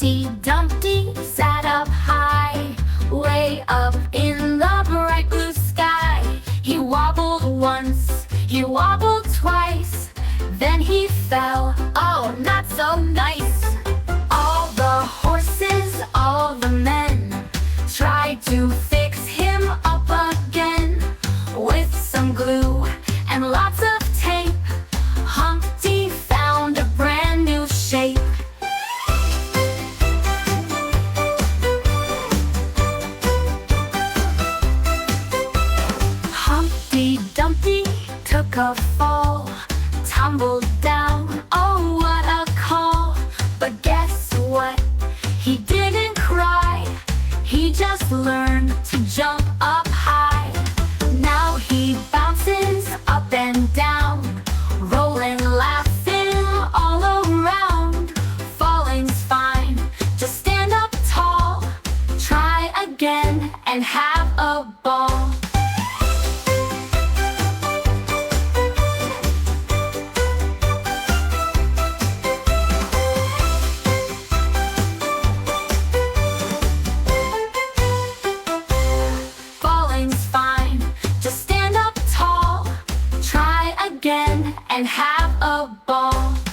Humpty Dumpty sat up high, way up in the bright blue sky. He wobbled once, he wobbled twice, then he fell, oh, not so nice. All the horses, all the men tried to fix him up again. With some glue and lots of tape, Humpty found a brand new shape. Humpty Dumpty took a fall, tumbled down, oh what a call. But guess what? He didn't cry, he just learned to jump up high. Now he bounces up and down, rolling, laughing all around. Falling's fine, just stand up tall, try again and have a ball. Fine, just stand up tall, try again and have a ball.